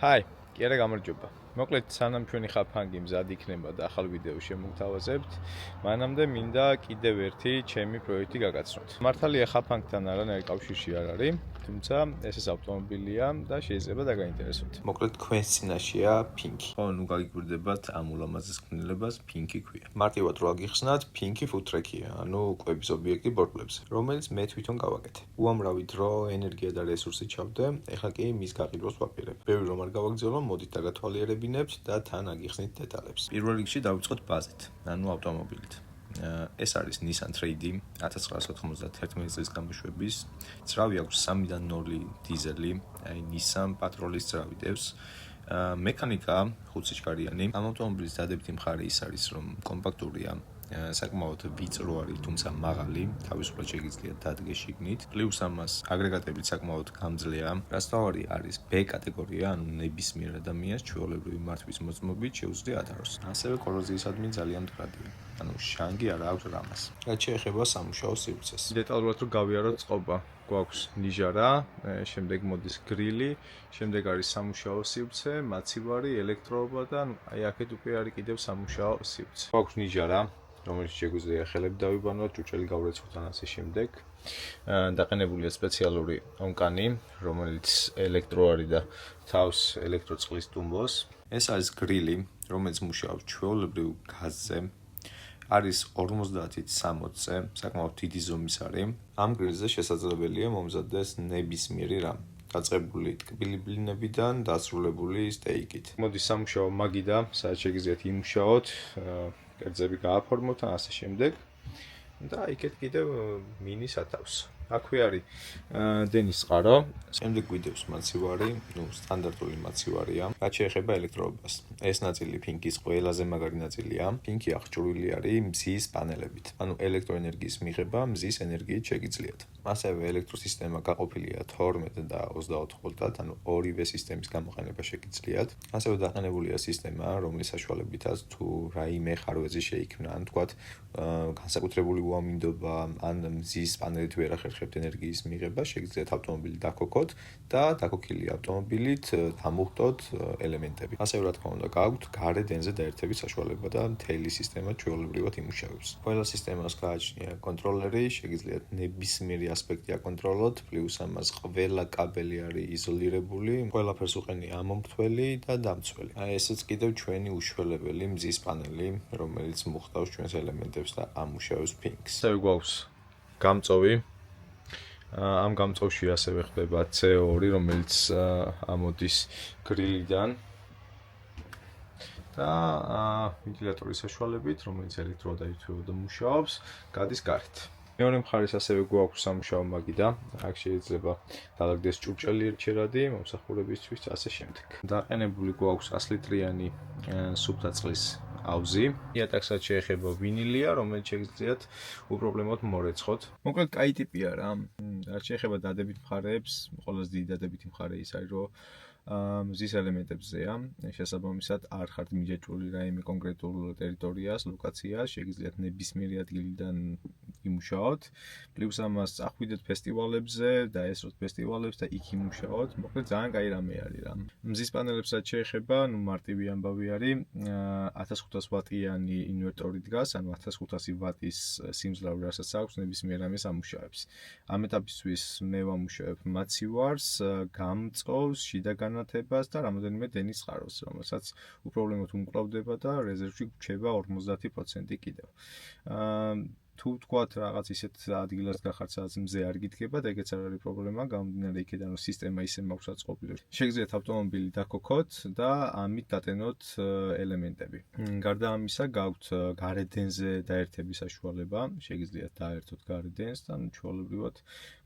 Hi, კი არა გამარჯობა. მოკლედ, სანამ ჩვენი ხაფანგი მზად იქნება და ახალ ვიდეო შემოგთავაზებთ, მანამდე მინდა კიდევ ერთი ჩემი პროექტი გაგაცნოთ. მართალია ხაფანგთან არანაირი კავშირი არ არის, თუმცა ეს ავტომობილია და შეიძლება დაგაინტერესოთ. მოკლედ, თქვენს წინაშეა Pinky. ხო, ნუ გაგიკვირდებათ ამ ულამაზეს ქმნილებას Pinky ქვია. მარტივად რო აგიხსნათ, Pinky food truck-ია, ანუ კვების ობიექტი ბორბლებზე, რომელიც მე თვითონ გავაკეთე. უამრავი დრო, ენერგია და რესურსი ჩავდე, ეხლა კი მის გაყიდვას ვაპირებ. ბევრი რომ არ გავაგრძელო, მოდით დაგათვალიერებინებთ და თან აგიხსნით დეტალებს. პირველ რიგში დავიწყოთ ბაზით, ანუ ავტომობილით. ეს არის Nissan Trade 1991 წლის გამოშვების. ძრავი აქვს 3-დან 0 დიზელი, აი Nissan Patrol-ის ძრავი დევს. მექანიკა 5 სიჩქარიანი. ამ ავტომობილის დადებითი მხარე ის არის, რომ კომპაქტურია. საკმაოდ ვიწრო არის, თუმცა მაღალი, თავისუფლად შეგიძლიათ დადგეს შიგნით. პლუს ამას აგრეგატები საკმაოდ გამძლეა. რასთავარი არის B კატეგორია, ანუ ნებისმიერ ადამიანს ჩვეულებრივი მართვის მოწმობით შეუძლია ატაროს. ასევე კოროზიისადმი ძალიან მდგრადია. ანუ შანგი არ აქვს რამას. რაც შეეხება სამუშაო სივრცეს. დეტალურად რო გავიაროთ წყობა. გვაქვს ნიჟარა, შემდეგ მოდის გრილი, შემდეგ არის სამუშაო სივრცე, მაცივარი, ელექტროობა და აი აქეთ უკვე არის კიდევ სამუშაო სივრცე. გვაქვს ნიჟარა, რომელიც შეგვიძლია ხელები დავიბანოთ, ჭურჭელი გავრეცხოთ ან ასე შემდეგ. დაყენებულია სპეციალური ონკანი, რომელიც ელექტრო არის და თავს ელექტროწყლის ტუმბოს. ეს არის გრილი, რომელიც მუშაობს ჩვეულებრივ გაზზე. არის 50-ით 60-ზე, საკმაოდ დიდი ზომის არის. ამ გრილზე შესაძლებელია მომზადდეს ნებისმიერი რამ. დაწყებული ტკბილი ბლინებიდან დასრულებული სტეიკით. მოდის სამუშაო მაგიდა, სადაც შეგიძლიათ იმუშაოთ, კერძები გააფორმოთ ან ასე შემდეგ. და იქეთ კიდევ მინი სათავსო. აქვე არის დენის წყარო, შემდეგ გვიდევს მაცივარი, სტანდარტული მაცივარია. რაც შეეხება ელექტროობას, ეს ნაწილი Pinky-ს ყველაზე მაგარი ნაწილია. Pinky აღჭურვილი არის მზის პანელებით. ანუ ელექტროენერგიის მიღება მზის ენერგიით შეგიძლიათ. ასევე ელექტროსისტემა გაყოფილია 12 და 24 ვოლტად, ანუ ორივე სისტემის გამოყენება შეგიძლიათ. ასევე დაყენებულია სისტემა, რომლის საშუალებითაც თუ რაიმე ხარვეზი შეიქმნა, ან თქვათ განსაკუთრებული უამინდობა, ან მზის პანელით ვერ ახერხებთ ენერგიის მიღება, შეგიძლიათ ავტომობილი დაქოქოთ და დაქოქილი ავტომობილით დამუხტოთ ელემენტები. ასევე რა თქმა უნდა, გააქვთ გარე დენზე დაერთების საშუალება და მთელი სისტემა ჩვეულებრივად იმუშავებს. ყველა სისტემას გააჩნია კონტროლერი, შეგიძლიათ ნებისმიერი ასპექტი აკონტროლოთ, პლუს ამას ყველა კაბელი არის იზოლირებული, ყველაფერს უყენია ამომრთველი და დამცველი. აი ესეც კიდევ ჩვენი უშველებელი მზის პანელი, რომელიც მოხდავს ჩვენს ელემენტებს და ამუშავებს Pinky-ს. ასევე გვაქვს გამწოვი. ამ გამწოვში ასევე ხდება CO2, რომელიც ამოდის გრილიდან და ვენტილატორის საშუალებით, რომელიც ელექტროა და მუშაობს, გადის გარეთ. მეორე მხარეს ასევე გვაქვს სამუშაო მაგიდა. აქ შეიძლება დაალაგდეს ჭურჭელი ერთჯერადი, მომსახურებისთვის ასე შემდეგ. დაყენებული გვაქვს 100 ლიტრიანი სუფთა წყლის აუზი. იატაკსაც შეეხება ვინილია, რომელიც შეგიძლიათ უპრობლემოდ მორეცხოთ. მოკლედ კაი ტიპია რა. რაც შეეხება დადებით მხარეებს, ყველაზე დიდი დადებით მხარე ის არის, რომ მზის ელემენტებზეა. შესაბამისად, არ ხართ მიჯაჭვული რაიმე კონკრეტულ ტერიტორიას, ლოკაციას, შეგიძლიათ ნებისმიერი ადგილიდან იმუშაოთ. პლუს ამას წახვიდეთ ფესტივალებზე, დაესწროთ ფესტივალებს და იქ იმუშაოთ. მოკლედ ძალიან კაი რამე არის რა. მზის პანელებსაც შეეხება, მარტივი ამბავი არის, 1500 ვატიანი ინვერტორი დგას, ანუ 1500 ვატის სიმძლავრე, რასაც აქვს ნებისმიერ რამეს ამუშავებს. ამ ეტაპისთვის მე ვამუშავებ მაცივარს, გამწოვს, შიდა განათებას და რამოდენიმე დენის წყაროს, რომელსაც უპრობლემოდ უმკლავდება და რეზერვში გვჩება 50% კიდევ. თუ თქვათ რაღაც ისეთ ადგილას გახართ, სადაც მზე არ გიდგება და ეგეც არ არის პრობლემა, გამომდინარე იქიდან რომ სისტემა ისე მაქვს აწყობილი. შეგიძლიათ ავტომობილი დაქოქოთ და ამით დატენოთ ელემენტები. გარდა ამისა, გაქვთ გარე დენზე დაერთების საშუალება, შეგიძლიათ დაერთოთ გარე დენს და ჩვეულებრივად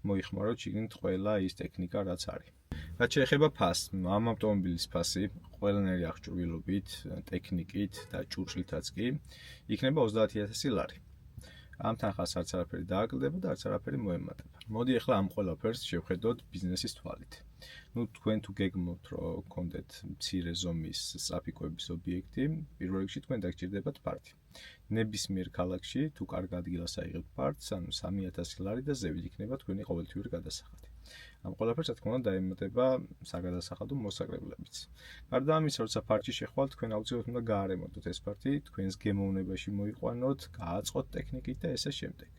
მოიხმაროთ შიგნით ყველა ის ტექნიკა, რაც არის. რაც შეეხება ფასს, ამ ავტომობილის ფასი ყველანაირი აღჭურვილობით, ტექნიკით და ჭურჭლითაც კი იქნება 30,000 ლარი. ამ თანხას არც არაფერი დააკლდება და არც არაფერი მოემატება. მოდი ახლა ამ ყველაფერს შევხედოთ ბიზნესის თვალით. თქვენ თუ გეგმავთ, რომ გქონდეთ მცირე ზომის სწრაფი კვების ობიექტი, პირველ რიგში თქვენ დაგჭირდებათ ფართი. ნებისმიერ ქალაქში თუ კარგ ადგილას აიღებთ ფართს, ანუ 3,000 ლარი და ზევით იქნება თქვენი ყოველთვიური გადასახადი. ამ ყველაფერს რა თქმა უნდა დაემატება საგადასახადო მოსაკრებლებიც. გარდა ამისა, როცა ფარჩი შეხვალთ, თქვენ აუცილებლად უნდა გაარემონტოთ ეს ფართი, თქვენს გემოვნებაში მოიყვანოთ, გააწყოთ ტექნიკით და ესე შემდეგ.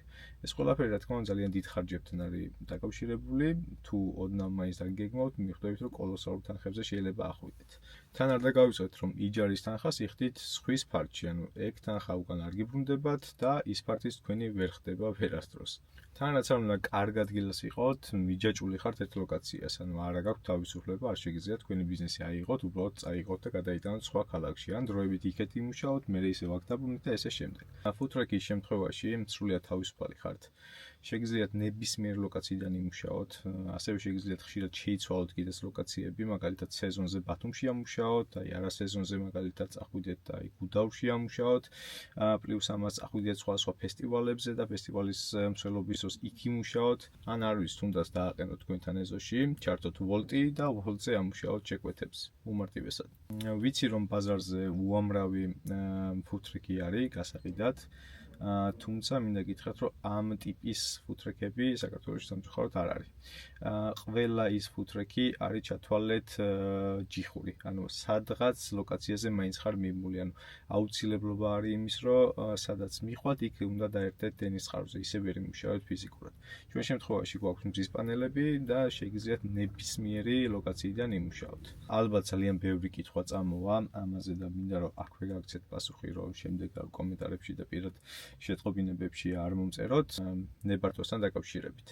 ეს ყველაფერი რა თქმა უნდა ძალიან დიდ ხარჯებთან არის დაკავშირებული, თუ ოდნავ მაინც დაგეგმავთ, მიხვდებით რომ კოლოსალურ თანხებზე შეიძლება ახვიდეთ. თან არ დაგავიწყეთ რომ იჯარის თანხას იხდით სხვის ფარჩი, ანუ ეგ თანხა უკან არ გიბრუნდებათ და ის ფართიც თქვენი ვერ ხდება ვერასდროს. თან რაც არ უნდა კარგ ადგილას იყოთ, მიჯაჭული ხართ ერთ ლოკაციას, ანუ არა გაქვთ თავისუფლება, არ შეგიძლიათ თქვენი ბიზნესი აიღოთ, უბრალოდ წაიღოთ და გადაიტანოთ სხვა ქალაქში, ან დროებით იქეთ იმუშაოთ, მერე ისევ აქ დაბრუნდეთ და ესე შემდეგ. ფუდტრეკის შემთხვევაში სრულიად თავისუფალი ხართ. შეგიძლიათ ნებისმიერ ლოკაციიდან იმუშაოთ, ასევე შეგიძლიათ ხშირად შეიცვალოთ კიდეც ლოკაციები, მაგალითად სეზონზე ბათუმში ამუშაოთ, აი არა სეზონზე მაგალითად წახვიდეთ და აი გუდაუთში ამუშაოთ, პლუს ამას წახვიდეთ სხვა ფესტივალებზე და ფესტივალის მსვლელობის დროს იქ იმუშაოთ, ან არ ვიცი, თუნდაც დააყენოთ თქვენთან ეზოში, ჩართოთ ვოლტი და ვოლტზე ამუშაოთ შეკვეთებს უმარტივესად. ვიცი რომ ბაზარზე უამრავი ფუდტრეკი არის გასაყიდად, თუმცა მინდა გითხრათ, რომ ამ ტიპის ფუდტრეკები საქართველოში სამწუხაროდ არ არის. ყველა ის ფუდტრეკი არის ჩათვალეთ ჯიხური, ანუ სადღაც ლოკაციაზე მაინც ხარ მიმული, ანუ აუცილებლობა არის იმის, რომ სადაც მიხვათ, იქ უნდა დაერთეთ დენის წყაროზე, ისე ვერ იმუშავებთ ფიზიკურად. ჩვენ შემთხვევაში გვაქვს მზის პანელები და შეგიძლიათ ნებისმიერი ლოკაციიდან იმუშაოთ. ალბათ ძალიან ბევრი კითხვა წამოვა ამაზე და მინდა რომ აქვე გაგცეთ პასუხი, რომ შემდეგ კომენტარებში და პირად შეტყობინებებში არ მომწეროთ ნებართვასთან დაკავშირებით.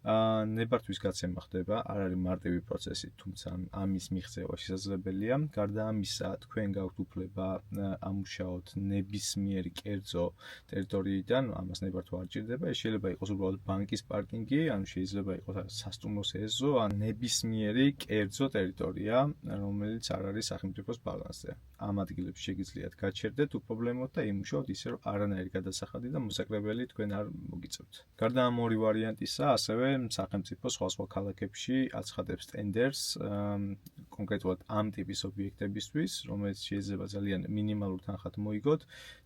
ნებართვის გაცემა ხდება, არ არის მარტივი პროცესი, თუმცა ამის მიღწევა შესაძლებელია. გარდა ამისა, თქვენ გაქვთ უფლება ამუშაოთ ნებისმიერი კერძო ტერიტორიიდან, ამას ნებართვა არ ჭირდება, ეს შეიძლება იყოს უბრალოდ ბანკის პარკინგი, ანუ შეიძლება იყოს სასტუმროს ეზო, ან ნებისმიერი კერძო ტერიტორია, რომელიც არ არის სახელმწიფოს ბალანსზე. ამ ადგილებში შეგიძლიათ გაჩერდეთ უპრობლემოდ და იმუშაოთ ისე, რომ არანაირი გადასახადი და მოსაკრებელი თქვენ არ მოგიწევთ. გარდა ამ ორი ვარიანტისა, ასევე სახელმწიფო სხვა ქალაქებში აცხადებს ტენდერს კონკრეტულად ამ ტიპის ობიექტებისთვის, რომელიც შეიძლება ძალიან მინიმალურ თანხად მოიგოთ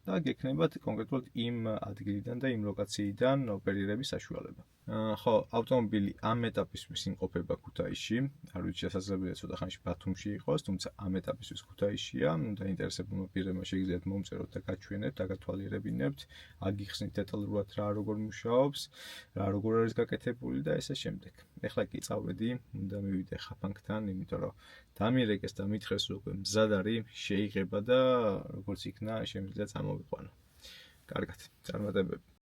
და გექნებათ კონკრეტულად იმ ადგილიდან და იმ ლოკაციიდან ოპერირების საშუალება. ხო, ავტომობილი ამ ეტაპისთვის იმყოფება ქუთაისში, არ ვიცი შესაძლებელია ცოტა ხანში ბათუმში იყოს, თუმცა ამ ეტაპისთვის ქუთაისშია, დაინტერესებულმა პირებმა შეგიძლიათ მომწეროთ და გაჩვენებთ, დაგათვალიერებინებთ, აგიხსნით დეტალურად რა როგორ მუშაობს, რა როგორ არის გაკეთებული და ესე შემდეგ. ეხლა კი წავედი, უნდა მივიდე ხაფანგთან, იმიტომ რომ დამირეკეს და მითხრეს რომ უკვე მზად არის, შეიღება და როგორც იქნა, შემიძლია წამოვიყვანო. კარგად, წარმატებები.